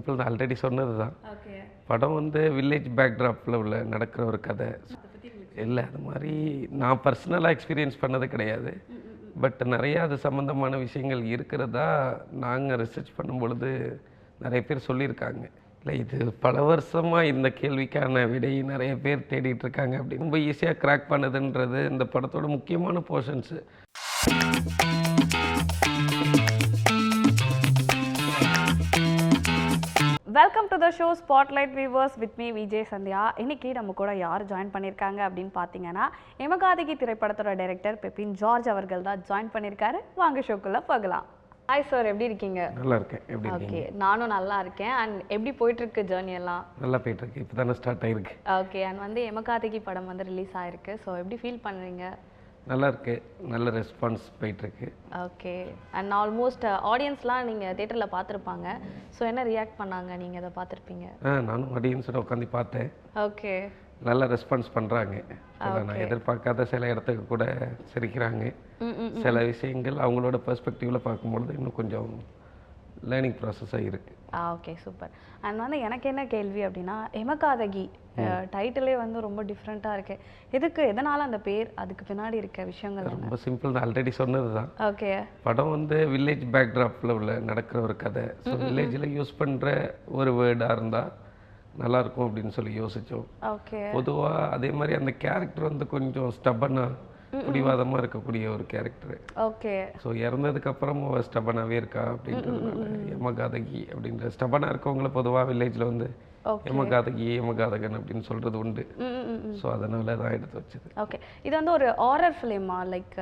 Simple தான். Already சொன்னது தான். ஓகே. படம் வந்து வில்லேஜ் பேக்ட்ராப்பில் உள்ள நடக்கிற ஒரு கதை. இல்லை, அது மாதிரி நான் பர்சனலாக எக்ஸ்பீரியன்ஸ் பண்ணது கிடையாது. பட் நிறையா அது சம்மந்தமான விஷயங்கள் இருக்கிறதா நாங்கள் ரிசர்ச் பண்ணும்பொழுது நிறைய பேர் சொல்லியிருக்காங்க. இல்லை, இது பல வருஷமாக இந்த கேள்விக்கான விடை நிறைய பேர் தேடிட்டு இருக்காங்க. அப்படி ரொம்ப ஈஸியாக கிராக் பண்ணுதுன்றது இந்த படத்தோட முக்கியமான portions. Welcome to the show spotlight viewers with me Vijay Sandhya. இன்னைக்கு நம்ம கூட யார் ஜாயின் பண்ணியிருக்காங்க அப்படின்னு பார்த்தீங்கன்னா, எமகாதகி திரைப்படத்தோட டைரக்டர் பெப்பின் ஜார்ஜ் அவர்கள் தான் ஜாயின் பண்ணியிருக்காரு. வாங்க ஷோக்குள்ளே போகலாம். ஹாய் சார், எப்படி இருக்கீங்க? நல்லா இருக்கேன். எப்படி ஓகே, நானும் நல்லா இருக்கேன். அண்ட் எப்படி போயிட்டு இருக்கு ஜேர்னி எல்லாம்? நல்லா போயிட்டு இருக்கு. இப்போ தானே ஸ்டார்ட் ஆயிருக்கு. ஓகே. அண்ட் வந்து எமகாதகி படம் வந்து ரிலீஸ் ஆயிருக்கு. ஸோ எப்படி ஃபீல் பண்ணுறீங்க? நல்லா இருக்கு. நல்ல ரெஸ்பான்ஸ் போயிட்டுருக்கு. ஓகே. அண்ட் ஆல்மோஸ்ட் ஆடியன்ஸ்லாம் நீங்கள் தேட்டரில் பார்த்துருப்பாங்க. ஸோ என்ன ரியாக்ட் பண்ணாங்க? நீங்கள் அதை பார்த்துருப்பீங்க. நானும் ஆடியன்ஸோட உட்காந்து பார்த்தேன். ஓகே. நல்ல ரெஸ்பான்ஸ் பண்ணுறாங்க. நான் எதிர்பார்க்காத சில இடத்துக்கு கூட சிரிக்கிறாங்க. சில விஷயங்கள் அவங்களோட பெர்ஸ்பெக்டிவில் பார்க்கும்பொழுது இன்னும் கொஞ்சம் லேர்னிங் ப்ராசஸாக இருக்குது. Okay, super. அண்ட் வந்து எனக்கு என்ன கேள்வி அப்படின்னா, எமகாதகி டைட்டிலே வந்து ரொம்ப டிஃப்ரெண்ட்டாக இருக்கு. எதனால் அந்த பேர், அதுக்கு பின்னாடி இருக்க விஷயங்கள்? ரொம்ப சிம்பிள் தான். ஆல்ரெடி சொன்னது தான். ஓகே. படம் வந்து வில்லேஜ் பேக்ட்ராப்பில் உள்ள நடக்கிற ஒரு கதை. ஸோ வில்லேஜில் யூஸ் பண்ணுற ஒரு வேர்டாக இருந்தால் நல்லாயிருக்கும் அப்படின்னு சொல்லி யோசித்தோம். ஓகே. பொதுவாக அதே மாதிரி அந்த கேரக்டர் வந்து கொஞ்சம் ஸ்டபனாக பிடிவாதமாக இருக்கக்கூடிய ஒரு கேரக்டர். ஓகே. ஸோ இறந்ததுக்கு அப்புறம் அவள் ஸ்டபனாகவே இருக்கா அப்படின்றதுனால எமகாதகி அப்படின்ற ஸ்டபனாக இருக்கவங்கள பொதுவாக வில்லேஜில் வந்து எமகாதகன் அப்படின்னு சொல்றது உண்டு. ஸோ அதனால தான் எடுத்து வச்சது. ஓகே. இது வந்து ஒரு ஹாரர் ஃபிலிமா? லைக்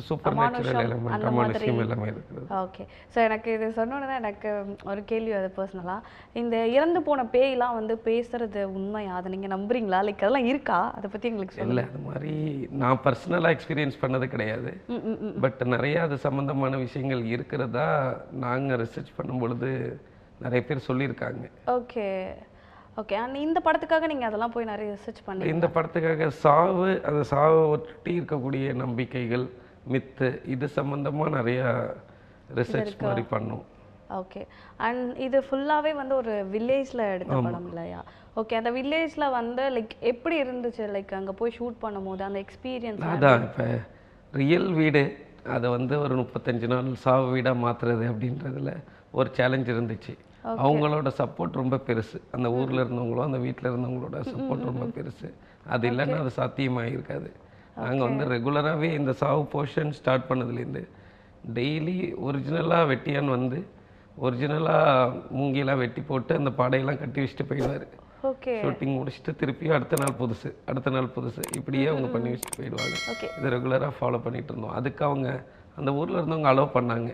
சூப்பர் நேச்சுரல் எலிமெண்ட், அமானுஷ்யம் எல்லாமே இருக்குது. ஓகே. ஸோ எனக்கு இது சொன்னோன்னு தான் எனக்கு ஒரு கேள்வி அது பர்சனலாக. இந்த இறந்து போன பேய்லாம் வந்து பேசுறது உண்மையா? அதை நீங்கள் நம்புறீங்களா? லைக் அதெல்லாம் இருக்கா? அதை பற்றி எங்களுக்கு சொல்லுங்க. இல்லை, அது மாதிரி நான் பர்சனலாக எக்ஸ்பீரியன்ஸ் பண்ணது கிடையாது. பட் நிறையா அது சம்மந்தமான விஷயங்கள் இருக்கிறதா நாங்கள் ரிசர்ச் பண்ணும் பொழுது நிறைய பேர் சொல்லியிருக்காங்க. ஓகே. ஓகே. அண்ட் இந்த படத்துக்காக நீங்கள் அதெல்லாம் போய் நிறைய ரிசர்ச் பண்ணி? இந்த படத்துக்காக அந்த சாவை ஒட்டி இருக்கக்கூடிய நம்பிக்கைகள், மித்து, இது சம்மந்தமாக நிறையா ரிசர்ச் மாதிரி பண்ணோம். ஓகே. அண்ட் இது ஃபுல்லாகவே வந்து ஒரு வில்லேஜில் எடுத்த படம் இல்லையா? ஓகே. அந்த வில்லேஜில் வந்து லைக் எப்படி இருந்துச்சு? லைக் அங்கே போய் ஷூட் பண்ணும்போது அந்த எக்ஸ்பீரியன்ஸ்? அதான், இப்போ ரியல் வீடு அதை வந்து ஒரு 35 நாள் சாவு வீடாக மாற்றுறது அப்படின்றதுல ஒரு சேலஞ்ச் இருந்துச்சு. அவங்களோட சப்போர்ட் ரொம்ப பெருசு. அந்த ஊரில் இருந்தவங்களும் அந்த வீட்டில் இருந்தவங்களோட சப்போர்ட் ரொம்ப பெருசு. அது இல்லைன்னா அது சாத்தியமாக இருக்காது. நாங்கள் வந்து ரெகுலராகவே இந்த சாவு போர்ஷன் ஸ்டார்ட் பண்ணதுலேருந்து டெய்லி ஒரிஜினலாக வெட்டியான் வந்து ஒரிஜினலாக மூங்கிலாம் வெட்டி போட்டு அந்த பாடையெல்லாம் கட்டி வச்சுட்டு போயிடுவார். ஓகே. ஷூட்டிங் முடிச்சுட்டு திருப்பியும் அடுத்த நாள் புதுசு இப்படியே அவங்க பண்ணி வச்சுட்டு போயிடுவாங்க. இது ரெகுலராக ஃபாலோ பண்ணிட்டு இருந்தோம். அதுக்கு அவங்க அந்த ஊரில் இருந்தவங்க அலோவ் பண்ணாங்க.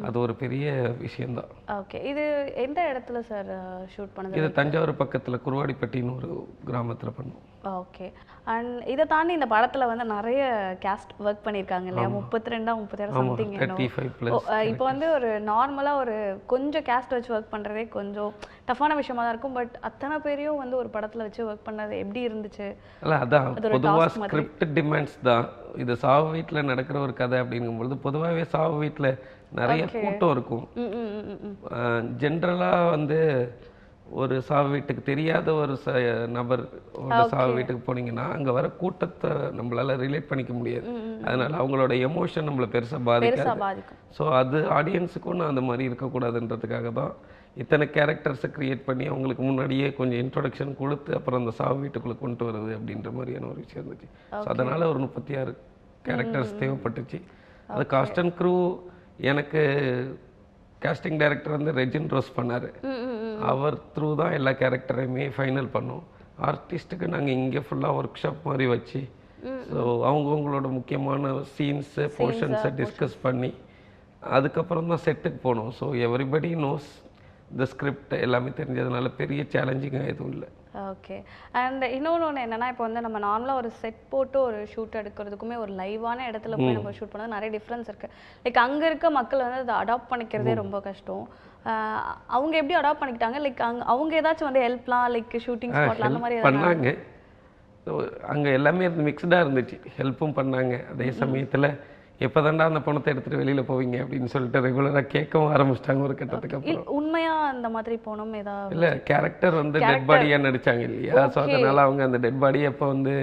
அது ஒரு பெரிய விஷயம்தான். ஓகே. இது எந்த இடத்துல சார் ஷூட் பண்ணது? இது தஞ்சாவூர் பக்கத்தில் குருவாடிப்பட்டின்னு ஒரு கிராமத்தில் பண்ணோம். ஓகே. அண்ட் இதை தாண்டி இந்த படத்தில் வந்து நிறைய கேஸ்ட் ஒர்க் பண்ணியிருக்காங்க இல்லையா? 32 சம்திங். இப்போ வந்து ஒரு நார்மலாக ஒரு கொஞ்சம் கேஸ்ட் வச்சு ஒர்க் பண்ணுறதே கொஞ்சம் டஃப்பான விஷயமா தான் இருக்கும். பட் அத்தனை பேரையும் வந்து ஒரு படத்தில் வச்சு ஒர்க் பண்ணது எப்படி இருந்துச்சு? இல்லை, அதான் பொதுவாக ஸ்கிரிப்ட் டிமாண்ட்ஸ் தான். இது சாவு வீட்டில் நடக்கிற ஒரு கதை அப்படிங்கும்பொழுது பொதுவாகவே சாவு வீட்டில் நிறைய கூட்டம் இருக்கும். ஜென்ரலாக வந்து ஒரு சாவு வீட்டுக்கு தெரியாத ஒரு நபர் சாவு வீட்டுக்கு போனீங்கன்னா அங்கே வர கூட்டத்தை நம்மளால ரிலேட் பண்ணிக்க முடியாது. அதனால அவங்களோட எமோஷன் நம்மளை பெருசாக பாதிக்கும். ஸோ அது ஆடியன்ஸுக்கும் நான் அந்த மாதிரி இருக்கக்கூடாதுன்றதுக்காக தான் இத்தனை கேரக்டர்ஸை க்ரியேட் பண்ணி அவங்களுக்கு முன்னாடியே கொஞ்சம் இன்ட்ரொடக்ஷன் கொடுத்து அப்புறம் அந்த சாவு வீட்டுக்குள்ளே கொண்டு வருது அப்படின்ற மாதிரியான ஒரு விஷயம் இருந்துச்சு. ஸோ அதனால் ஒரு 36 கேரக்டர்ஸ் தேவைப்பட்டுச்சு. அது காஸ்ட் அண்ட் க்ரூ. எனக்கு கேஸ்டிங் டைரக்டர் வந்து ரெஜின் ரோஸ் பண்ணார். அவர் த்ரூ தான் எல்லா கேரக்டரையுமே ஃபைனல் பண்ணோம். ஆர்டிஸ்ட்டுக்கு நாங்கள் இங்கே ஃபுல்லாக ஒர்க் ஷாப் மாதிரி வச்சு ஸோ அவங்கவுங்களோட முக்கியமான சீன்ஸு போர்ஷன்ஸை டிஸ்கஸ் பண்ணி அதுக்கப்புறம் தான் செட்டுக்கு போனோம். So everybody knows the script எல்லாமே தெரிஞ்சதுனால பெரிய சேலஞ்சிங்காக எதுவும் இல்லை. ஓகே. அண்ட் இன்னொன்று என்னென்னா, இப்போ வந்து நம்ம நார்மலாக ஒரு செட் போட்டு ஒரு ஷூட் எடுக்கிறதுக்குமே ஒரு லைவான இடத்துல போய் நம்ம ஷூட் பண்ணது நிறைய டிஃப்ரென்ஸ் இருக்குது. லைக் அங்கே இருக்க மக்கள் வந்து அதை அடாப்ட் பண்ணிக்கிறதே ரொம்ப கஷ்டம். அவங்க எப்படி அடாப்ட் பண்ணிக்கிட்டாங்க? லைக் அவங்க ஏதாச்சும் வந்து ஹெல்ப்லாம் லைக் ஷூட்டிங் ஸ்பாட்லாம் அந்த மாதிரி பண்ணாங்க. அங்கே எல்லாமே மிக்ஸ்டாக இருந்துச்சு. ஹெல்ப்பும் பண்ணாங்க. அதே சமயத்தில் எப்போதாண்டா அந்த பணத்தை எடுத்துகிட்டு வெளியில் போவீங்க அப்படின்னு சொல்லிட்டு ரெகுலராக கேட்கவும் ஆரம்பிச்சிட்டாங்க ஒரு கட்டத்துக்கு அப்புறம். உண்மையா அந்த மாதிரி போனோம் ஏதாவது? இல்லை, கேரக்டர் வந்து டெட் பாடியாக நடிச்சாங்க இல்லையா, ஸோ அதனால் அவங்க அந்த டெட் பாடியை எப்போ வந்து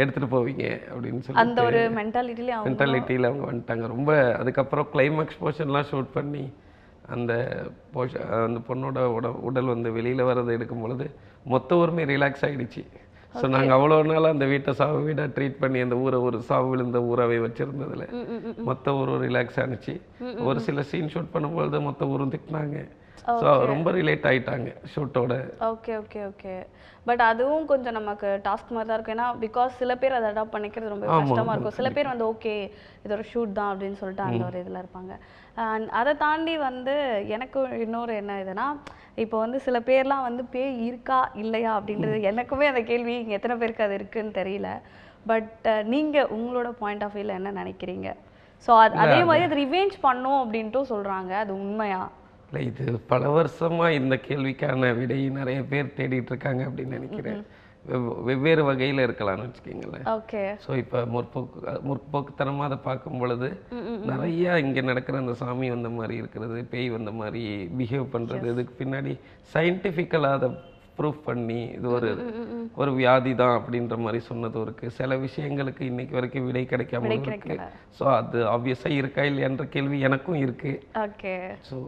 எடுத்துகிட்டு போவீங்க அப்படின்னு சொல்லி அந்த ஒரு மென்டாலிட்டியில் அவங்க வந்துட்டாங்க. ரொம்ப அதுக்கப்புறம் கிளைமேக்ஸ் போர்ஷன்லாம் ஷூட் பண்ணி அந்த அந்த பொண்ணோட உடல் வந்து வெளியில் வர்றதை எடுக்கும் பொழுது மொத்த ஊருமே ரிலாக்ஸ் ஆகிடுச்சு. ஸோ நாங்கள் அவ்வளோ நாள் அந்த வீட்டை சாவு வீடாக ட்ரீட் பண்ணி அந்த ஊரை ஒரு சாவு விழுந்த ஊராகவே வச்சுருந்ததில் மொத்த ஊரும் ரிலாக்ஸ் ஆனிச்சு. ஒரு சில சீன் ஷூட் பண்ணும்பொழுது மொத்த ஊரும் திட்டினாங்க. ஸோ ரொம்ப ரிலேட் ஆகிட்டாங்க ஷூட்டோட. Okay okay okay. பட் அதுவும் கொஞ்சம் நமக்கு டாஸ்க் மாதிரி தான் இருக்கும். ஏன்னா பிகாஸ் சில பேர் அதை அடாப்ட் பண்ணிக்கிறது ரொம்ப கஷ்டமாக இருக்கும். சில பேர் வந்து ஓகே இது ஒரு ஷூட் தான் அப்படின்னு சொல்லிட்டு அந்த ஒரு இதில் இருப்பாங்க. அண்ட் அதை தாண்டி வந்து எனக்கு இன்னொரு என்ன இதுனா, இப்போ வந்து சில பேர்லாம் வந்து பேய் இருக்கா இல்லையா அப்படின்றது எனக்குமே அந்த கேள்வி இங்கே எத்தனை பேருக்கு அது இருக்குன்னு தெரியல. பட் நீங்கள் உங்களோட பாயிண்ட் ஆஃப் வியூவில் என்ன நினைக்கிறீங்க? ஸோ அதே மாதிரி அது ரிவெஞ்ச் பண்ணும் அப்படின்ட்டும் சொல்கிறாங்க, அது உண்மையா? இல்லை, இது பல வருஷமாக இந்த கேள்விக்கான விடையை நிறைய பேர் தேடிட்டு இருக்காங்க அப்படின்னு நினைக்கிறேன். வெவ்வேறு வகையில் இருக்கலாம்னு வச்சுக்கோங்களேன். ஓகே. ஸோ இப்போ முற்போக்குத்தனமாக அதை பார்க்கும் பொழுது நிறையா இங்கே நடக்கிற அந்த சாமி வந்த மாதிரி இருக்கிறது, பேய் வந்த மாதிரி பிஹேவ் பண்ணுறது, இதுக்கு பின்னாடி சயின்டிஃபிக்கலாக அதை ப்ரூஃப் பண்ணி இது ஒரு வியாதி தான் அப்படின்ற மாதிரி சொன்னதும் இருக்குது. சில விஷயங்களுக்கு இன்னைக்கு வரைக்கும் விடை கிடைக்காம இருக்கு. ஸோ அது ஆப்வியஸாக இருக்கா இல்லையான்ற கேள்வி எனக்கும் இருக்கு. ஓகே. ஸோ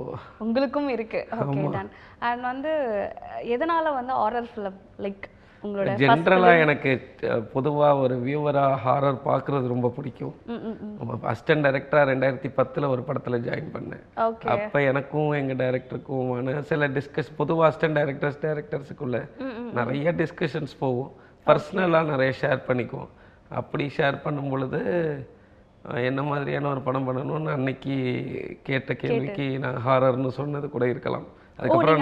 உங்களுக்கும் இருக்கு. Okay done. அண்ட் வந்து எதனால வந்து ஹாரர் ஃபிலிம் லைக் உங்களோட ஜென்ரலாக எனக்கு பொதுவாக ஒரு வியூவராக ஹாரர் பார்க்குறது ரொம்ப பிடிக்கும். அசிஸ்டன்ட் டைரக்டராக 2010 ஒரு படத்தில் ஜாயின் பண்ணேன். அப்போ எனக்கும் எங்கள் டைரக்டருக்குமான சில பொதுவாக அசிஸ்டன்ட் டைரக்டர்ஸுக்குள்ள நிறைய டிஸ்கஷன்ஸ் போகும். பர்சனலாக நிறைய ஷேர் பண்ணிக்குவோம். அப்படி ஷேர் பண்ணும் பொழுது என்ன மாதிரியான ஒரு படம் பண்ணணும்னு அன்னைக்கு கேட்ட கேள்விக்கு நான் ஹாரர்னு சொன்னது கூட இருக்கலாம். அதுக்கப்புறம்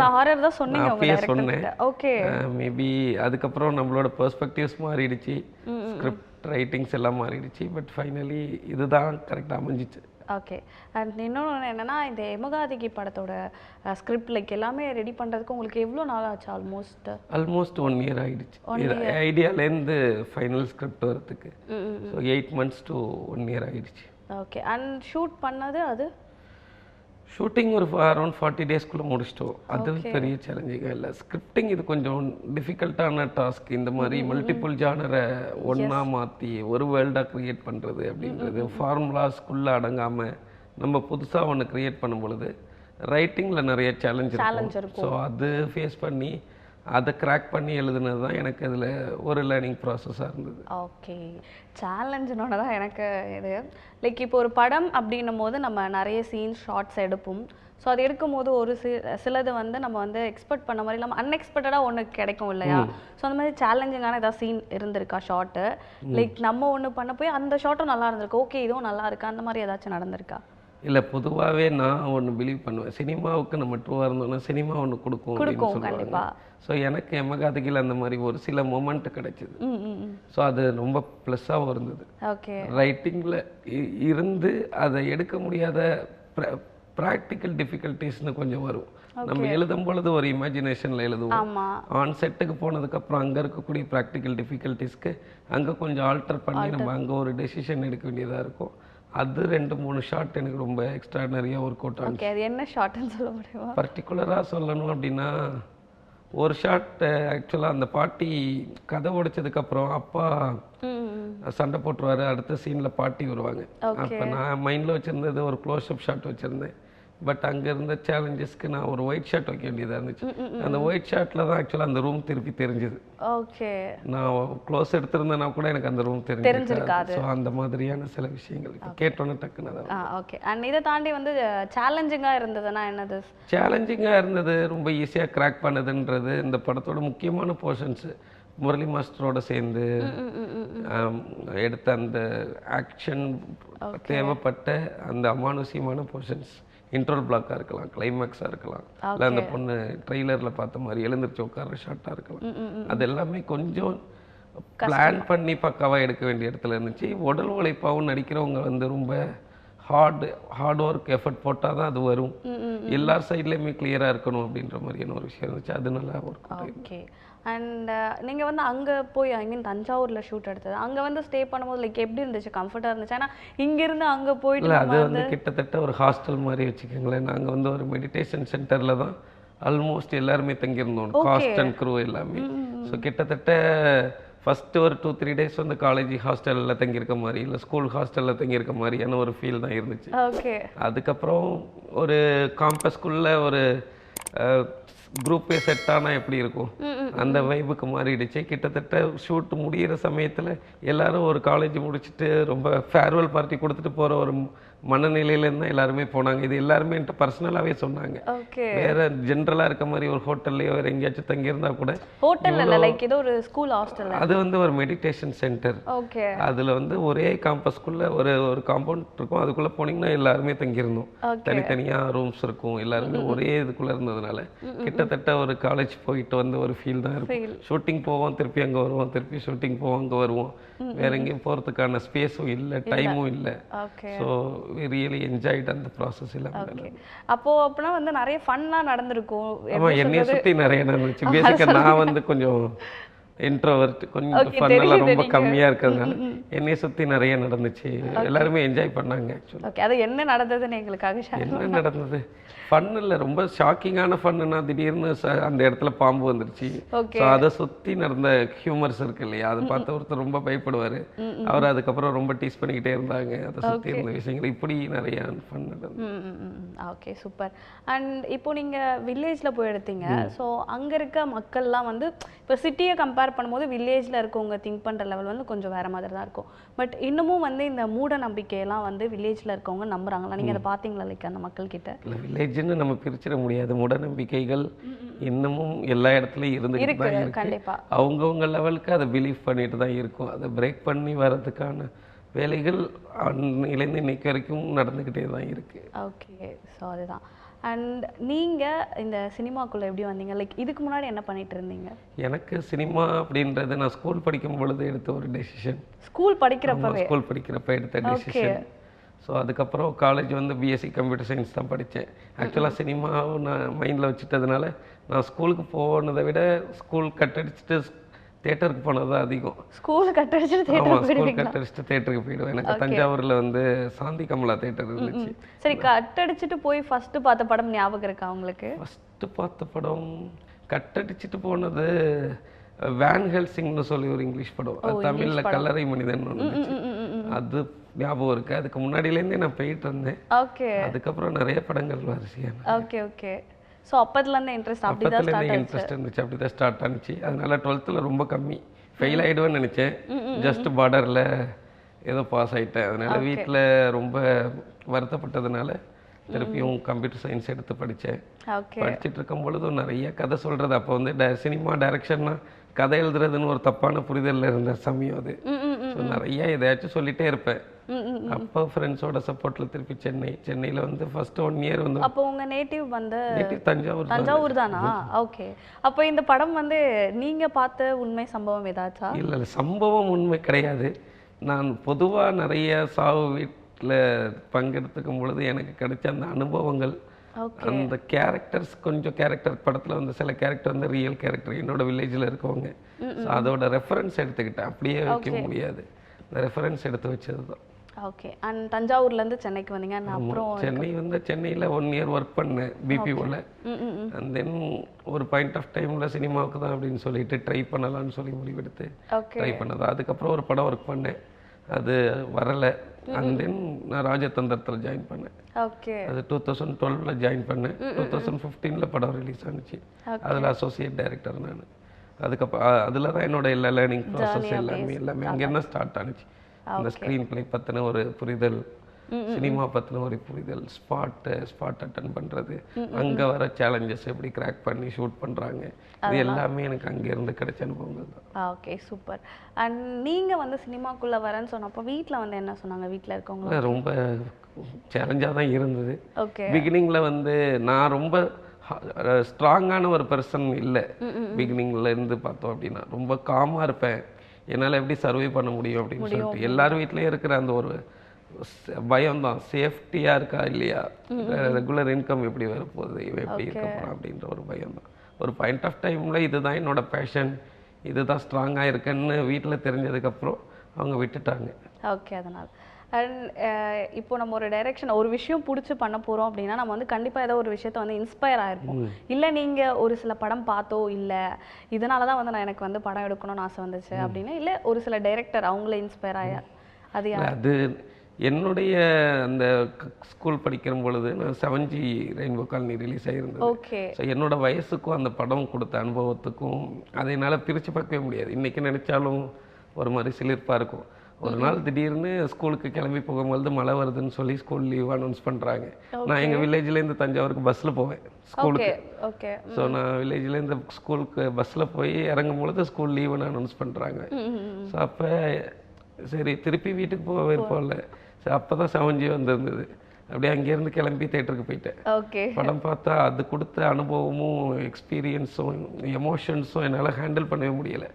சொன்னேன். மேபி அதுக்கப்புறம் நம்மளோட பெர்ஸ்பெக்டிவ்ஸ் மாறிடுச்சு, ஸ்கிரிப்ட் ரைட்டிங்ஸ் எல்லாம் மாறிடுச்சு. பட் ஃபைனலி இதுதான் கரெக்டாக அமைஞ்சிச்சு. ஓகே. அண்ட் இன்னொன்று என்னென்னா, இந்த எமகாதிகி படத்தோட ஸ்கிரிப்ட் லைக் எல்லாமே ரெடி பண்ணுறதுக்கு உங்களுக்கு எவ்வளோ நாள் ஆச்சு? ஆல்மோஸ்ட் 1 year ஆகிடுச்சு. ஐடியாலேருந்து ஃபைனல் ஸ்கிரிப்ட் வரதுக்கு. ஸோ 8 months to 1 year ஆகிடுச்சு. ஓகே. அண்ட் ஷூட் பண்ணது அது ஷூட்டிங் ஒரு அரௌண்ட் 40 daysக்குள்ளே முடிச்சிட்டோம். அது பெரிய சேலஞ்சிங்காக இல்லை. ஸ்கிரிப்டிங் இது கொஞ்சம் டிஃபிகல்ட்டான டாஸ்க். இந்த மாதிரி மல்டிபிள் ஜானரை ஒன்றா மாற்றி ஒரு வேர்ல்டாக க்ரியேட் பண்ணுறது அப்படின்றது ஃபார்முலாஸ்க்குள்ளே அடங்காமல் நம்ம புதுசாக ஒன்று க்ரியேட் பண்ணும் பொழுது ரைட்டிங்கில் நிறைய சேலஞ்ச் இருக்கும். ஸோ அது ஃபேஸ் பண்ணி அதை கிராக் பண்ணி எழுதுனது தான் எனக்கு அதில் ஒரு லேர்னிங் ப்ராசஸாக இருந்தது. ஓகே. சேலஞ்சுனோட தான் எனக்கு இது லைக் இப்போ ஒரு படம் அப்படின்னும் போது நம்ம நிறைய சீன்ஸ் ஷார்ட்ஸ் எடுப்போம். ஸோ அது எடுக்கும் போது ஒரு சிலது வந்து நம்ம வந்து எக்ஸ்பெக்ட் பண்ண மாதிரி இல்லாமல் அன்எக்ஸ்பெக்டடாக ஒன்று கிடைக்கும் இல்லையா? ஸோ அந்த மாதிரி சேலஞ்சிங்கான ஏதாவது சீன் இருந்திருக்கா ஷார்ட்டு? லைக் நம்ம ஒன்று பண்ண போய் அந்த ஷார்ட்டும் நல்லா இருந்திருக்கு, ஓகே இதுவும் நல்லா இருக்கா, அந்த மாதிரி ஏதாச்சும் நடந்திருக்கா? இல்லை, பொதுவாகவே நான் ஒன்று பிலீவ் பண்ணுவேன், சினிமாவுக்கு நம்ம ட்ரூவாக இருந்தோம்னா சினிமா ஒன்று கொடுக்கும் கண்டிப்பாக. ஸோ எனக்கு எமகாதிகில் அந்த மாதிரி ஒரு சில மொமெண்ட் கிடைச்சிது. ஸோ அது ரொம்ப ப்ளஸ்ஸாகவும் இருந்தது. ஓகே. ரைட்டிங்கில் இருந்து அதை எடுக்க முடியாத ப்ராக்டிக்கல் டிஃபிகல்ட்டிஸ்னு கொஞ்சம் வரும். நம்ம எழுதும் பொழுது ஒரு இமேஜினேஷனில் எழுதுவோம். ஆன் செட்டுக்கு போனதுக்கப்புறம் அங்கே இருக்கக்கூடிய ப்ராக்டிக்கல் டிஃபிகல்ட்டிஸ்க்கு அங்கே கொஞ்சம் ஆல்டர் பண்ணி நம்ம அங்கே ஒரு டெசிஷன் எடுக்க வேண்டியதாக இருக்கும். அது 2-3 ஷாட் எனக்கு ரொம்ப எக்ஸ்ட்ராடனரியாக ஒர்க் அவுட் ஆகும். அது என்ன ஷாட்னு சொல்ல முடியுமா? பர்டிகுலராக சொல்லணும் அப்படின்னா, ஒரு ஷாட் ஆக்சுவலாக அந்த பாட்டி கதை உடைச்சதுக்கப்புறம் அப்பா சண்டை போட்டுருவாரு, அடுத்த சீனில் பாட்டி வருவாங்க. அப்போ நான் மைண்டில் வச்சுருந்தது ஒரு க்ளோஸ்அப் ஷாட் வச்சுருந்தேன். பட் அங்கே இருந்த சேலஞ்சஸ்க்கு நான் ஒரு ஒயிட் ஷாட் வைக்க வேண்டியதாக இருந்துச்சு. அந்த ஒயிட் ஷாட்டில் தான் ஆக்சுவலாக அந்த ரூம் திருப்பி தெரிஞ்சுது. ஓகே. நான் க்ளோஸ் எடுத்திருந்தேன்னா கூட எனக்கு அந்த ரூம் தெரிஞ்சிருக்காது. ஸோ அந்த மாதிரியான சில விஷயங்கள் இப்போ கேட்டோன்னே டக்குன்னு தான். ஓகே. அண்ட் இதை தாண்டி வந்து சேலஞ்சிங்காக இருந்ததுன்னா என்னது? சேலஞ்சிங்காக இருந்தது, ரொம்ப ஈஸியாக கிராக் பண்ணதுன்றது இந்த படத்தோட முக்கியமான போர்ஷன்ஸு. முரளி மாஸ்டரோட சேர்ந்து எடுத்த அந்த ஆக்ஷன் தேவைப்பட்ட அந்த அமானுஷ்யமான போர்ஷன்ஸ், இன்ட்ரோல் பிளாக்காக இருக்கலாம், கிளைமேக்ஸாக இருக்கலாம், இல்லை அந்த பொண்ணு ட்ரெய்லரில் பார்த்த மாதிரி எழுந்திரிச்சு உட்கார ஷாட்டாக இருக்கலாம். அது எல்லாமே கொஞ்சம் பிளான் பண்ணி பக்காவாக எடுக்க வேண்டிய இடத்துல இருந்துச்சு. உடல் உழைப்பாகவும் நடிக்கிறவங்க வந்து ரொம்ப ஹார்ட் ஒர்க் எஃபர்ட் போட்டால் தான் அது வரும். எல்லார் சைட்லேயுமே கிளியராக இருக்கணும் அப்படின்ற மாதிரியான ஒரு விஷயம் இருந்துச்சு. அது நல்லா ஒர்க். ஓகே. அண்ட் நீங்கள் வந்து அங்கே போய் ஐ மீன் தஞ்சாவூரில் ஷூட் எடுத்தது, அங்கே வந்து ஸ்டே பண்ணும்போது லைக் எப்படி இருந்துச்சு? கம்ஃபர்ட்டாக இருந்துச்சு? ஏன்னா இங்கேருந்து அங்கே போயிட்டு இல்லை, அது வந்து கிட்டத்தட்ட ஒரு ஹாஸ்டல் மாதிரி வச்சுக்கோங்களேன். நாங்கள் வந்து ஒரு மெடிடேஷன் சென்டரில் தான் ஆல்மோஸ்ட் எல்லாருமே தங்கியிருந்தோம், காஸ்ட் அண்ட் க்ரூ எல்லாமே. ஸோ கிட்டத்தட்ட ஃபஸ்ட்டு ஒரு 2-3 டேஸ் வந்து காலேஜ் ஹாஸ்டலில் தங்கியிருக்க மாதிரி, இல்லை ஸ்கூல் ஹாஸ்டலில் தங்கியிருக்க மாதிரியான ஒரு ஃபீல் தான் இருந்துச்சு. ஓகே. அதுக்கப்புறம் ஒரு காம்பஸ்குள்ளே ஒரு குரூப்பே செட் ஆனால் எப்படி இருக்கும் அந்த வைபுக்கு மாறிடுச்சு. கிட்டத்தட்ட ஷூட் முடிகிற சமயத்தில் எல்லாரும் ஒரு காலேஜ் முடிச்சுட்டு ரொம்ப ஃபேர்வெல் பார்ட்டி கொடுத்துட்டு போகிற ஒரு மனநிலையிலேருந்து தான் எல்லாருமே போனாங்க. இது எல்லாருமே என்கிட்ட பர்சனலாகவே சொன்னாங்க. வேற ஜென்ரலாக இருக்க மாதிரி ஒரு ஹோட்டல்லையோ வேறு எங்கேயாச்சும் தங்கியிருந்தா கூட, ஹோட்டல் இல்லை, லைக் ஏதோ ஒரு ஸ்கூல் ஹாஸ்டல், அது வந்து ஒரு மெடிடேஷன் சென்டர். ஓகே. அதில் வந்து ஒரே காம்பஸ்குள்ளே ஒரு காம்பவுண்ட் இருக்கும், அதுக்குள்ளே போனீங்கன்னா எல்லாருமே தங்கியிருந்தோம். தனித்தனியாக ரூம்ஸ் இருக்கும், எல்லாருமே ஒரே இதுக்குள்ளே இருந்ததுனால கிட்டத்தட்ட ஒரு காலேஜ் போயிட்டு வந்து ஒரு ஃபீல் தான் இருக்கும். ஷூட்டிங் போவோம், திருப்பி அங்கே வருவோம், திருப்பி ஷூட்டிங் போவோம், அங்கே வருவோம். வேற எங்கேயும் போகிறதுக்கான ஸ்பேஸும் இல்லை, டைமும் இல்லை. ஸோ we really enjoyed அந்த ப்ராசஸ் எல்லாம். அப்போ அப்படின்னா வந்து நிறைய ஃபன்னாக நடந்திருக்கும். ஆமாம், என்னைய சுற்றி நிறைய நடந்துச்சு. பேசிக்காக நான் வந்து கொஞ்சம் இன்ட்ரோவர்ட், கொஞ்சம் ஃபன்னெல்லாம் ரொம்ப கம்மியாக இருக்கிறதுனால என்னைய சுற்றி நிறைய நடந்துச்சு. எல்லாருமே என்ஜாய் பண்ணாங்க. ஆக்சுவலி ஓகே, அது என்ன நடந்ததுன்னு எங்களுக்காக ஷேர் என்ன நடந்தது? ஃபன் இல்லை, ரொம்ப ஷாக்கிங்கான ஃபன்னுனா திடீர்னு அந்த இடத்துல பாம்பு வந்துருச்சு. ஸோ அதை சுற்றி நடந்த ஹியூமர்ஸ் இருக்கு இல்லையா, அதை பார்த்து ஒருத்தர் ரொம்ப பயப்படுவார். அவர் அதுக்கப்புறம் ரொம்ப டீஸ் பண்ணிக்கிட்டே இருந்தாங்க அதை சுற்றி இருந்த விஷயங்கள். இப்படி நிறைய ஃபன் நடந்தது. Okay, super. அண்ட் இப்போ நீங்கள் வில்லேஜில் போய் எடுத்தீங்க. ஸோ அங்கே இருக்க மக்கள்லாம் வந்து இப்போ சிட்டியை கம்பேர் பண்ணும்போது வில்லேஜில் இருக்கவங்க திங்க் பண்ணுற லெவல் வந்து கொஞ்சம் வேறு மாதிரி தான் இருக்கும். பட் இன்னமும் வந்து இந்த மூட நம்பிக்கையெல்லாம் வந்து வில்லேஜில் இருக்கவங்க நம்புறாங்களா? நீங்கள் அதை பார்த்தீங்களா லைக் அந்த மக்கள்கிட்ட? இல்லை, வில்லேஜ்னு நம்ம பிரிச்சிட முடியாது. மூட நம்பிக்கைகள் இன்னமும் எல்லா இடத்துலையும் இருந்துகிட்டு தான் இருக்கு. கண்டிப்பாக அவங்கவுங்க லெவலுக்கு அதை பிலீவ் பண்ணிட்டு தான் இருக்கும். அதை பிரேக் பண்ணி வர்றதுக்கான வேலைகள் அன்னிலேருந்து இன்னைக்கு வரைக்கும் நடந்துக்கிட்டே தான் இருக்குது. ஓகே, ஸோ அதுதான். அண்ட் நீங்கள் இந்த சினிமாக்குள்ளே எப்படி வந்தீங்க? லைக் இதுக்கு முன்னாடி என்ன பண்ணிட்டு இருந்தீங்க? எனக்கு சினிமா அப்படின்றது நான் ஸ்கூல் படிக்கும் பொழுது எடுத்த ஒரு டெசிஷன். ஸ்கூல் படிக்கிறப்ப எடுத்த டெசிஷன். ஸோ அதுக்கப்புறம் காலேஜ் வந்து பிஎஸ்சி கம்ப்யூட்டர் சயின்ஸ் தான் படித்தேன். ஆக்சுவலாக சினிமாவை நான் மைண்டில் வச்சுட்டதுனால நான் ஸ்கூலுக்கு போனதை விட ஸ்கூல் கட் அடிச்சுட்டு தேட்டருக்கு போனது தான் அதிகம். ஸ்கூல் கட் அடிச்சுட்டு தேட்டருக்கு போயிடுவேன். எனக்கு தஞ்சாவூரில் வந்து சாந்தி கமலா தேட்டர் இருந்துச்சு. சரி, கட் அடிச்சுட்டு போய் ஃபஸ்ட்டு பார்த்த படம் ஞாபகம் இருக்கா உங்களுக்கு? ஃபஸ்ட்டு பார்த்த படம் கட் அடிச்சுட்டு போனது வேன் ஹெல்சிங்னு சொல்லி ஒரு இங்கிலீஷ் படம். தமிழில் கல்லறை மனிதன் ஒன்று, அது ஞாபகம் இருக்கு. அதுக்கு முன்னாடியிலேருந்தே நான் போயிட்டு இருந்தேன். ஓகே. அதுக்கப்புறம் நிறைய படங்கள் வரிசையான. Okay okay. ஸோ அப்போதுலேருந்து இன்ட்ரெஸ்ட் இருந்துச்சு, அப்படி தான் ஸ்டார்ட் ஆனிச்சு. அதனால 12th ரொம்ப கம்மி, ஃபெயில் ஆகிடுவேன்னு நினச்சேன். ஜஸ்ட் பார்டரில் ஏதோ பாஸ் ஆகிட்டேன். அதனால வீட்டில் ரொம்ப வருத்தப்பட்டதுனால திருப்பியும் கம்ப்யூட்டர் சயின்ஸ் எடுத்து படித்தேன். படிச்சுட்டு இருக்கும் பொழுதும் நிறைய கதை சொல்கிறது. அப்போ வந்து சினிமா டைரக்ஷன்னா கதை எழுதுறதுன்னு ஒரு தப்பான புரிதலில் இருந்த சமயம் அது. ஸோ நிறைய எதையாச்சும் சொல்லிகிட்டே இருப்பேன். அப்போ ஃப்ரெண்ட்ஸோட சப்போர்ட்டில் திருப்பி சென்னையில் வந்து ஃபர்ஸ்ட் 1 இயர் வந்து. அப்போ உங்கள் நேட்டிவ் வந்து தஞ்சாவூர் தானா? ஓகே. அப்போ இந்த படம் வந்து நீங்கள் பார்த்த உண்மை சம்பவம் ஏதாச்சா? இல்லை, சம்பவம் உண்மை கிடையாது. நான் பொதுவாக நிறைய சாவு வீட்டில் பங்கெடுத்துக்கும் பொழுது எனக்கு கிடைச்ச அந்த அனுபவங்கள், அந்த கேரக்டர்ஸ், கொஞ்சம் கேரக்டர் படத்தில் வந்து சில கேரக்டர் வந்து ரியல் கேரக்டர் என்னோட வில்லேஜில் இருக்கவங்க. ஸோ அதோட ரெஃபரன்ஸ் எடுத்துக்கிட்டேன். அப்படியே வைக்க முடியாது, அந்த ரெஃபரன்ஸ் எடுத்து வச்சது தான். ஓகே. அண்ட் தஞ்சாவூர்லேருந்து சென்னைக்கு வந்தீங்க. அப்புறம் சென்னையில் 1 இயர் ஒர்க் பண்ணேன் பிபிஓவில். அண்ட் தென் ஒரு பாயிண்ட் ஆஃப் டைமில் சினிமாவுக்கு தான் அப்படின்னு சொல்லிட்டு ட்ரை பண்ணலான்னு சொல்லி முடிவெடுத்து ட்ரை பண்ணது. அதுக்கப்புறம் ஒரு படம் ஒர்க் பண்ணேன், அது வரலை. அண்ட் தென் நான் ராஜதந்திரத்தில் ஜாயின் பண்ணேன். ஓகே. அது 2012 ஜாயின் பண்ணேன். 2015 படம் ரிலீஸ் ஆனிச்சு. அதில் அசோசியேட் டைரக்டர் நான். அதுக்கப்புறம் அதில் தான் என்னோட எல்லா லேர்னிங் ப்ராசஸ் எல்லாமே அங்கேருந்து ஸ்டார்ட் ஆனிச்சு. அந்த ஸ்க்ரீன் பிளே பற்றின ஒரு புரிதல், சினிமா பற்றின ஒரு புரிதல், ஸ்பாட் அட்டன் பண்ணுறது, அங்கே வர சேலஞ்சஸ் எப்படி கிராக் பண்ணி ஷூட் பண்ணுறாங்க, இது எல்லாமே எனக்கு அங்கேருந்து கிடைச்ச அனுபவங்கள் தான். Okay, super. அண்ட் நீங்கள் வந்து சினிமாக்குள்ளே வரேன்னு சொன்னப்போ வீட்டில் வந்து என்ன சொன்னாங்க? வீட்டில் இருக்கவங்க ரொம்ப சேலஞ்சாக தான் இருந்தது. ஓகே. பிகினிங்கில் வந்து நான் ரொம்ப ஸ்ட்ராங்கான ஒரு பர்சன் இல்லை. பிகினிங்கில் இருந்து பார்த்தோம் அப்படின்னா ரொம்ப காமாக இருப்பேன். என்னால் எப்படி சர்வை பண்ண முடியும் அப்படின்னு சொல்லிட்டு எல்லார் வீட்லேயும் இருக்கிற அந்த ஒரு பயம்தான், சேஃப்டியாக இருக்கா இல்லையா, ரெகுலர் இன்கம் எப்படி வரப்போகுது, இவன் எப்படி இருக்க போகிறான் அப்படின்ற ஒரு பயம்தான். ஒரு பாயிண்ட் ஆஃப் டைமில் இதுதான் என்னோட பேஷன், இதுதான் ஸ்ட்ராங்காக இருக்கேன்னு வீட்டில் தெரிஞ்சதுக்கப்புறம் அவங்க விட்டுட்டாங்க. ஓகே. அதனால் அண்ட் இப்போ நம்ம ஒரு டைரெக்ஷன் ஒரு விஷயம் பிடிச்சி பண்ண போகிறோம் அப்படின்னா நம்ம வந்து கண்டிப்பாக ஏதோ ஒரு விஷயத்த வந்து இன்ஸ்பயர் ஆகிருப்போம். இல்லை நீங்கள் ஒரு சில படம் பார்த்தோ இல்லை இதனால தான் வந்து நான் எனக்கு வந்து படம் எடுக்கணும்னு ஆசை வந்துச்சு அப்படின்னு, இல்லை ஒரு சில டைரக்டர் அவங்கள இன்ஸ்பயர் ஆயா அது என்னுடைய அந்த ஸ்கூல் படிக்கிற பொழுது நான் 7G ரெயின்போ காலனி ரிலீஸ் ஆகிருந்தது. ஓகே. ஸோ என்னோட வயசுக்கும் அந்த படம் கொடுத்த அனுபவத்துக்கும் அதை என்னால் பிரித்து பார்க்கவே முடியாது. இன்றைக்கி நினச்சாலும் ஒரு மாதிரி சிலிர்ப்பாக இருக்கும். ஒரு நாள் திடீர்னு ஸ்கூலுக்கு கிளம்பி போகும்போது மழை வருதுன்னு சொல்லி ஸ்கூல் லீவ் அனௌன்ஸ் பண்ணுறாங்க. நான் எங்கள் வில்லேஜ்லேருந்து தஞ்சாவூருக்கு பஸ்ஸில் போவேன் ஸ்கூலுக்கு. ஓகே. ஸோ நான் வில்லேஜ்லேருந்து ஸ்கூலுக்கு பஸ்ஸில் போய் இறங்கும் பொழுது ஸ்கூல் லீவுன்னு அனௌன்ஸ் பண்ணுறாங்க. ஸோ அப்போ சரி திருப்பி வீட்டுக்கு போக விருப்பம்ல. ஸோ அப்போ தான் 7G வந்திருந்தது. அப்படியே அங்கேருந்து கிளம்பி தேட்டருக்கு போயிட்டேன். ஓகே. படம் பார்த்தா அது கொடுத்த அனுபவமும் எக்ஸ்பீரியன்ஸும் எமோஷன்ஸும் என்னால் ஹேண்டில் பண்ணவே முடியலை.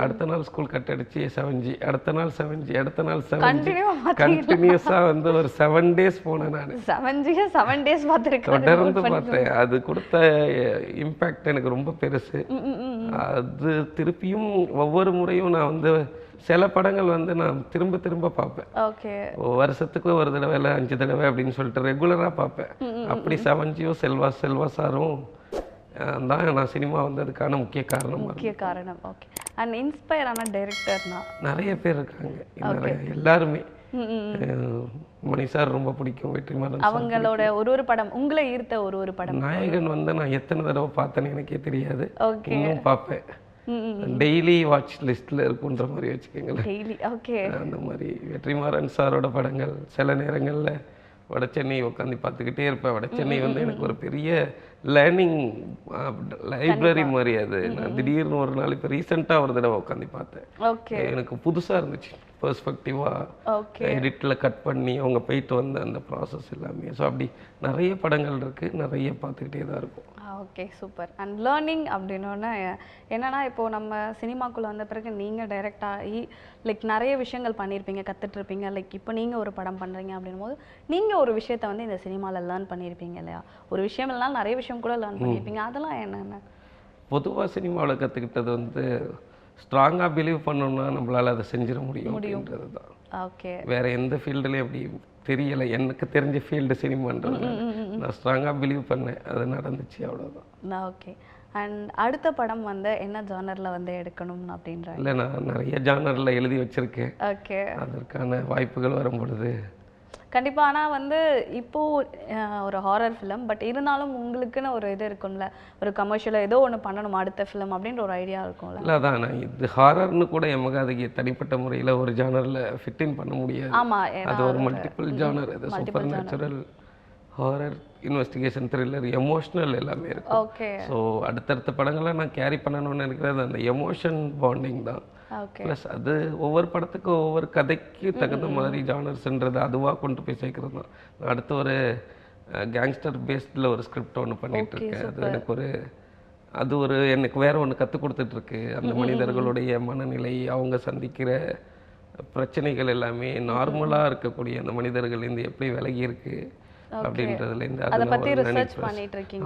அடுத்த நாள் ஸ்கூல் கட் அடிச்சு 7G, அடுத்த நாள் 7G, அடுத்த நாள் 7G, கண்டினியூஸாக வந்து ஒரு 7 days போனேன். நான் 7 days பார்த்துருக்கேன், தொடர்ந்து பார்த்தேன். அது கொடுத்த இம்பேக்ட் எனக்கு ரொம்ப பெருசு. அது திருப்பியும் ஒவ்வொரு முறையும் நான் வந்து சில படங்கள் வந்து நான் திரும்ப திரும்ப பார்ப்பேன். ஓகே. வருஷத்துக்கு ஒரு தடவை இல்லை 5 தடவை அப்படின்னு சொல்லிட்டு ரெகுலராக பார்ப்பேன். அப்படி 7Gயும் செல்வா சாரும் தான் நான் சினிமா வந்ததுக்கான முக்கிய காரணம். ஓகே. அண்ட் இன்ஸ்பயர் ஆன டைரக்டர்னா நிறைய பேர் இருக்காங்க. எல்லாருமே மணி சார் ரொம்ப பிடிக்கும், வெற்றிமாறன். அவங்களோட ஒரு படம் உங்களை ஈர்த்த ஒரு படம்? நாயகன் வந்து நான் எத்தனை தடவை பார்த்தேன்னு எனக்கே தெரியாது. இன்னும் பார்ப்பேன். டெய்லி வாட்ச் லிஸ்ட்ல இருக்குன்ற மாதிரி வச்சுக்கோங்களேன். அந்த மாதிரி வெற்றிமாறன் சாரோட படங்கள் சில நேரங்களில் வடச்சென்னை உட்காந்து பார்த்துக்கிட்டே இருப்பேன். வடச்சென்னை வந்து எனக்கு ஒரு பெரிய லேர்னிங் லைப்ரரி மாதிரி. அது நான் திடீர்னு ஒரு நாள் இப்போ ரீசெண்டாக ஒரு தடவை உட்காந்து பார்த்தேன். எனக்கு புதுசாக இருந்துச்சு, பெர்ஸ்பெக்டிவாக எடிட்டில் கட் பண்ணி அவங்க போயிட்டு வந்த அந்த ப்ராசஸ் எல்லாமே. ஸோ அப்படி நிறைய படங்கள் இருக்குது, நிறைய பார்த்துக்கிட்டே தான் இருக்கும். Okay, super. அண்ட் லேர்னிங் அப்படின்னோடனே என்னென்னா இப்போது நம்ம சினிமாக்குள்ளே வந்த பிறகு நீங்கள் டைரக்ட் ஆகி லைக் நிறைய விஷயங்கள் பண்ணியிருப்பீங்க, கற்றுட்ருப்பீங்க. லைக் இப்போ நீங்கள் ஒரு படம் பண்ணுறீங்க அப்படின்னும் போது நீங்கள் ஒரு விஷயத்தை வந்து இந்த சினிமாவில் லேர்ன் பண்ணியிருப்பீங்க இல்லையா? ஒரு விஷயம் இல்லைனாலும் நிறைய விஷயம் கூட லேர்ன் பண்ணியிருப்பீங்க. அதெல்லாம் என்னென்ன? பொதுவாக சினிமாவில் கற்றுக்கிட்டது வந்து ஸ்ட்ராங்காக பிலீவ் பண்ணோம்னா நம்மளால் அதை செஞ்சிட முடியும்ன்றது தான். ஓகே. வேறு எந்த ஃபீல்டுலேயும் அப்படி தெரியலை. எனக்கு தெரிஞ்ச ஃபீல்டு சினிமான்றது நான் ஸ்ட்ராங்காக பிலீவ் பண்ணேன், அது நடந்துச்சு, அவ்வளோதான். ஓகே. அண்ட் அடுத்த படம் வந்து என்ன ஜானரில் வந்து எடுக்கணும் அப்படின்ற? இல்லை, நான் நிறைய ஜானரில் எழுதி வச்சுருக்கேன். ஓகே. அதற்கான வாய்ப்புகள் வரும் பொழுது கண்டிப்பாக. ஆனால் வந்து இப்போது ஒரு ஹாரர் ஃபிலிம், பட் இருந்தாலும் உங்களுக்குன்னு ஒரு இது இருக்கும்ல, ஒரு கமர்ஷியலாக ஏதோ ஒன்று பண்ணணும் அடுத்த ஃபிலிம் அப்படின்ற ஒரு ஐடியா இருக்கும்ல? இல்லை, அதான் நான் இது ஹாரர்னு கூட எமக்கு அதுக்கு தனிப்பட்ட முறையில் ஒரு ஜானரில் ஃபிட்டின் பண்ண முடியாது. ஆமாம், அது ஒரு மல்டிபிள் ஜானர். அது super natural, horror, investigation, thriller, emotional எல்லாமே இருக்கும். ஓகே. ஸோ அடுத்தடுத்த படங்களை நான் கேரி பண்ணணும்னு நினைக்கிறது அந்த எமோஷன் பாண்டிங் தான். ப்ளஸ் அது ஒவ்வொரு படத்துக்கும் ஒவ்வொரு கதைக்கு தகுந்த மாதிரி ஜானர்ஸ்ன்றது அதுவாக கொண்டு போய் சேர்க்கறது தான். நான் அடுத்து ஒரு கேங்ஸ்டர் பேஸ்டில் ஒரு ஸ்கிரிப்ட் ஒன்று பண்ணிகிட்டு இருக்கேன். அது எனக்கு வேற ஒன்று கற்றுக் கொடுத்துட்ருக்கு. அந்த மனிதர்களுடைய மனநிலை, அவங்க சந்திக்கிற பிரச்சனைகள் எல்லாமே நார்மலாக இருக்கக்கூடிய அந்த மனிதர்கள்லேருந்து எப்படி விலகி இருக்கு அப்படின்றதுலேருந்து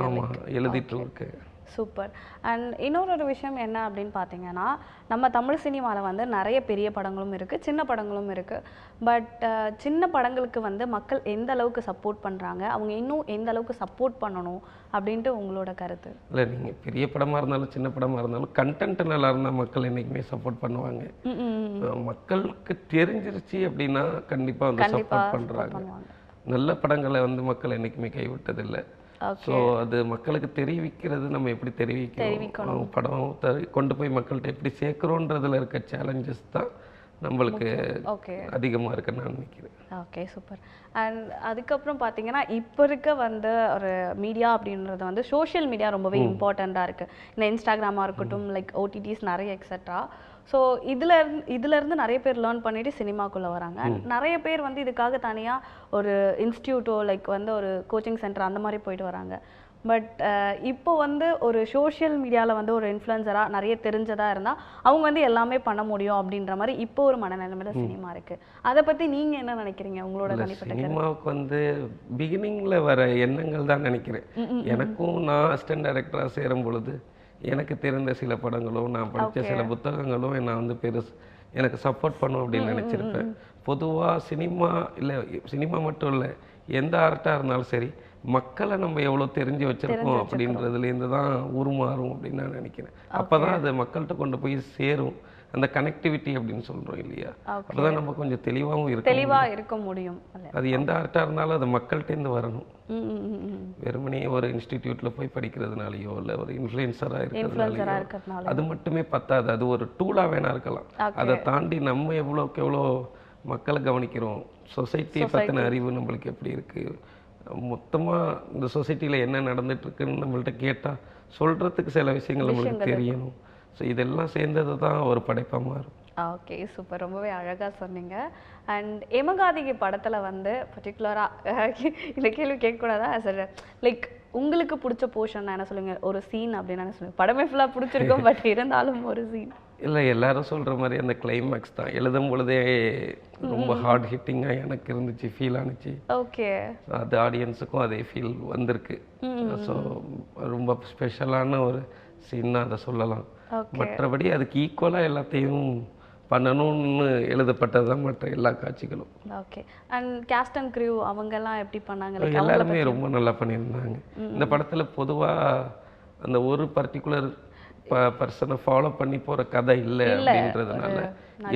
ஆமாம் எழுதிட்டு இருக்கு. சூப்பர். அண்ட் இன்னொரு விஷயம் என்ன அப்படின்னு பார்த்தீங்கன்னா, நம்ம தமிழ் சினிமாவில் வந்து நிறைய பெரிய படங்களும் இருக்குது, சின்ன படங்களும் இருக்குது. பட் சின்ன படங்களுக்கு வந்து மக்கள் எந்த அளவுக்கு சப்போர்ட் பண்ணுறாங்க, அவங்க இன்னும் எந்த அளவுக்கு சப்போர்ட் பண்ணணும் அப்படின்ட்டு உங்களோட கருத்து? இல்லை, நீங்கள் பெரிய படமாக இருந்தாலும் சின்ன படமாக இருந்தாலும் கண்டென்ட் நல்லா இருந்தால் மக்கள் என்றைக்குமே சப்போர்ட் பண்ணுவாங்க. மக்களுக்கு தெரிஞ்சிருச்சு அப்படின்னா கண்டிப்பாக வந்து சப்போர்ட் பண்ணுறாங்க. நல்ல படங்களை வந்து மக்கள் என்றைக்குமே கைவிட்டதில்லை. ஸோ அது மக்களுக்கு தெரிவிக்கிறது, நம்ம எப்படி தெரிவிக்கிறோம், படம் கொண்டு போய் மக்கள்கிட்ட எப்படி சேர்க்குறோன்றதுல இருக்க சேலஞ்சஸ் தான் நம்மளுக்கு அதிகமாக இருக்குன்னு நான் நினைக்கிறேன். Okay, super. அண்ட் அதுக்கப்புறம் பார்த்தீங்கன்னா இப்போ இருக்க வந்து ஒரு மீடியா அப்படின்றது வந்து சோஷியல் மீடியா ரொம்பவே இம்பார்ட்டண்ட்டாக இருக்குது. இந்த இன்ஸ்டாகிராமாக இருக்கட்டும், லைக் ஓடிடிஸ் நிறைய எக்ஸட்ரா. ஸோ இதிலேருந்து நிறைய பேர் லேர்ன் பண்ணிவிட்டு சினிமாக்குள்ளே வராங்க. நிறைய பேர் வந்து இதுக்காக தனியாக ஒரு இன்ஸ்டியூட்டோ லைக் வந்து ஒரு கோச்சிங் சென்டர் அந்த மாதிரி போயிட்டு வராங்க. பட் இப்போ வந்து ஒரு சோஷியல் மீடியாவில் வந்து ஒரு இன்ஃப்ளூயன்சராக நிறைய தெரிஞ்சதாக இருந்தால் அவங்க வந்து எல்லாமே பண்ண முடியும் அப்படின்ற மாதிரி இப்போ ஒரு மனநிலைமையில சினிமா இருக்குது. அதை பற்றி நீங்கள் என்ன நினைக்கிறீங்க? உங்களோட தனிப்பட்ட சினிமாவுக்கு வந்து பிகினிங்கில் வர எண்ணங்கள் தான் நினைக்கிறேன். எனக்கும் நான் அசிஸ்டன்ட் டைரக்டராக சேரும் பொழுது எனக்கு தெரிந்த சில படங்களும் நான் படித்த சில புத்தகங்களும் நான் வந்து எனக்கு சப்போர்ட் பண்ணும் அப்படின்னு நினச்சிருப்பேன். பொதுவாக சினிமா இல்லை, சினிமா மட்டும் இல்லை, எந்த ஆர்ட்டாக இருந்தாலும் சரி, மக்களை நம்ம எவ்வளோ தெரிஞ்சு வச்சுருக்கோம் அப்படின்றதுலேருந்து தான் உருமாறும் அப்படின்னு நான் நினைக்கிறேன். அப்போ தான் அது மக்கள்கிட்ட கொண்டு போய் சேரும். அந்த கனெக்டிவிட்டி அப்படின்னு சொல்கிறோம் இல்லையா, அப்போதான் நம்ம கொஞ்சம் தெளிவாக இருக்க முடியும். அது எந்த ஆர்ட்டாக இருந்தாலும் அது மக்கள்கிட்டேருந்து வரணும். வெறுமனே ஒரு இன்ஸ்டிடியூட்டில் போய் படிக்கிறதுனாலையோ இல்லை ஒரு இன்ஃப்ளூயன்சராக இருக்கிறதுனாலையோ அது மட்டுமே பத்தாது. அது ஒரு டூலாக வேணா இருக்கலாம். அதை தாண்டி நம்ம எவ்வளோக்கு எவ்வளோ மக்களை கவனிக்கிறோம், சொசைட்டியை பற்றின அறிவு நம்மளுக்கு எப்படி இருக்குது, மொத்தமாக இந்த சொசைட்டியில் என்ன நடந்துட்டு இருக்குன்னு நம்மள்ட்ட கேட்டால் சொல்கிறதுக்கு சில விஷயங்கள் நம்மளுக்கு தெரியணும். ஸோ இதெல்லாம் சேர்ந்தது தான் ஒரு படைப்பாக மாறும். ஓகே, சூப்பர், ரொம்பவே அழகாக சொன்னீங்க. அண்ட் எமகாதிகி படத்தில் வந்து பர்டிகுலராக இந்த கேள்வி கேட்கக்கூடாதா சார், லைக் உங்களுக்கு பிடிச்ச போர்ஷன் என்ன சொல்லுங்கள், ஒரு சீன் அப்படின்னு என்ன சொல்லுங்கள்? படமே ஃபுல்லாக பிடிச்சிருக்கோம், பட் இருந்தாலும் ஒரு சீன். இல்லை, எல்லாரும் சொல்கிற மாதிரி அந்த கிளைமேக்ஸ் தான். எழுதும் பொழுதே ரொம்ப ஹார்ட் ஹிட்டிங்காக எனக்கு இருந்துச்சு, ஃபீல் ஆனிச்சு. ஓகே, அது ஆடியன்ஸுக்கும் அதே ஃபீல் வந்திருக்கு. ஸோ ரொம்ப ஸ்பெஷலான ஒரு சீன்னா அதை சொல்லலாம். மற்றபடி அதுக்கு ஈக்குவலாக எல்லாத்தையும் பண்ணணும்னு எழுதப்பட்டது தான் மற்ற எல்லா காட்சிகளும். Okay, and cast and crew அவங்கெல்லாம் எப்படி பண்ணாங்க? எல்லாருமே ரொம்ப நல்லா பண்ணியிருந்தாங்க. இந்த படத்தில் பொதுவாக அந்த ஒரு பர்டிகுலர் பர்சனை ஃபாலோ பண்ணி போகிற கதை இல்லை அப்படின்றதுனால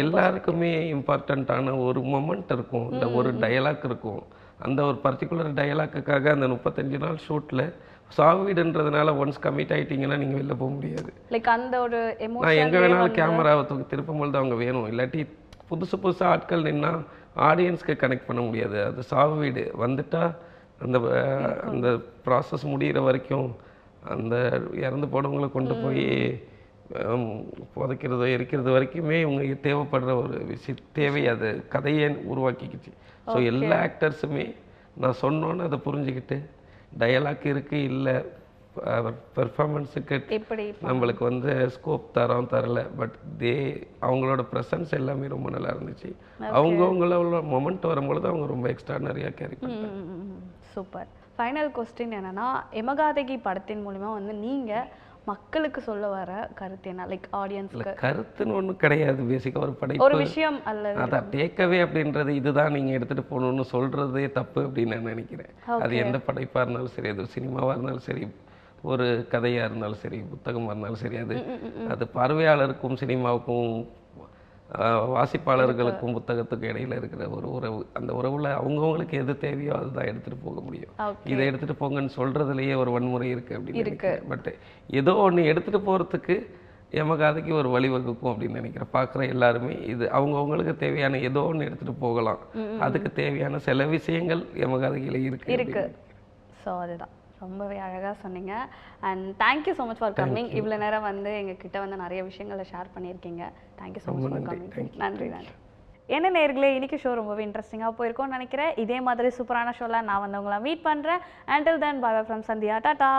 எல்லாருக்குமே இம்பார்ட்டண்ட்டான ஒரு மொமெண்ட் இருக்கும், இந்த ஒரு டயலாக் இருக்கும். அந்த ஒரு பர்டிகுலர் டயலாக்குக்காக அந்த 35 நாள் ஷூட்டில் சாவிடுன்றதுனால ஒன்ஸ் கமிட் ஆகிட்டிங்கன்னா நீங்கள் வெளில போக முடியாது. லைக் அந்த ஒரு நான் எங்கே வேணாலும் கேமராவை திருப்பும்பொழுது அவங்க வேணும். இல்லாட்டி புதுசாக ஆட்கள் நின்னா ஆடியன்ஸ்க்கு கனெக்ட் பண்ண முடியாது. அது சாவீடு வந்துட்டால் அந்த ப்ராசஸ் முடிகிற வரைக்கும் அந்த இறந்து போனவங்களை கொண்டு போய் புதைக்கிறதோ எரிக்கிறது வரைக்குமே இவங்க தேவைப்படுற ஒரு தேவை அது கதையை உருவாக்கிக்கிச்சு. ஸோ எல்லா ஆக்டர்ஸுமே நான் சொன்னோன்னு அதை புரிஞ்சுக்கிட்டு டயலாக் இருக்குது இல்லை பெர்ஃபார்மன்ஸுக்கு நம்மளுக்கு வந்து ஸ்கோப் தரல, பட் அவங்களோட ப்ரெசன்ஸ் எல்லாமே ரொம்ப நல்லா இருந்துச்சு. அவங்களோட மொமெண்ட் வரும்பொழுது அவங்க ரொம்ப எக்ஸ்ட்ரானரியாக கேரி பண்ணாங்க. சூப்பர். ஃபைனல் கொஸ்டின் என்னன்னா, எமகாதகி படத்தின் மூலிமா வந்து நீங்கள் மக்களுக்கு சொல்ல வர கருத்து என்ன? லைக் ஆடியன்ஸ்க்கு கருத்துன்னு ஒன்றும் கிடையாது, பேசிக்காக ஒரு படைப்பு, ஒரு விஷயம் அல்லது அதான் டேக்அவே அப்படின்றது இதுதான் நீங்கள் எடுத்துகிட்டு போகணுன்னு சொல்கிறதே தப்பு அப்படின்னு நான் நினைக்கிறேன். அது எந்த படைப்பாக இருந்தாலும் சரி, அது சினிமாவாக இருந்தாலும் சரி, ஒரு கதையாக இருந்தாலும் சரி, புத்தகமாக இருந்தாலும் சரி, அது பார்வையாளருக்கும் சினிமாவுக்கும் வாசிப்பாளர்களுக்கும் புத்தகத்துக்கும் இடையில இருக்கிற ஒரு உறவு. அந்த உறவுல அவங்கவுங்களுக்கு எது தேவையோ அதுதான் எடுத்துகிட்டு போக முடியும். இதை எடுத்துகிட்டு போங்கன்னு சொல்கிறதுலையே ஒரு வன்முறை இருக்குது அப்படின்னு நினைக்கிறேன். பட் ஏதோ ஒன்று எடுத்துகிட்டு போகிறதுக்கு எமகாதைக்கு ஒரு வழிவகுக்கும் அப்படின்னு நினைக்கிறேன். பார்க்குற எல்லாருமே இது அவங்கவுங்களுக்கு தேவையான ஏதோ ஒன்று எடுத்துகிட்டு போகலாம். அதுக்கு தேவையான சில விஷயங்கள் எமகாதையில் இருக்கு. ஸோ அதுதான் ரொம்பவே அழகாக சொன்னீங்க. And thank you so much for coming. இவ்வளோ நேரம் வந்து எங்ககிட்ட வந்து நிறைய விஷயங்களை ஷேர் பண்ணியிருக்கீங்க. Thank you so much for coming. நன்றி. என்ன நேயர்களே, இன்னைக்கு ஷோ ரொம்பவே இன்ட்ரெஸ்டிங்காக போயிருக்கோம்னு நினைக்கிறேன். இதே மாதிரி சூப்பரான ஷோவில் நான் வந்து உங்களை மீட் பண்ணுறேன். Until then bye bye from Sandhya. Tata.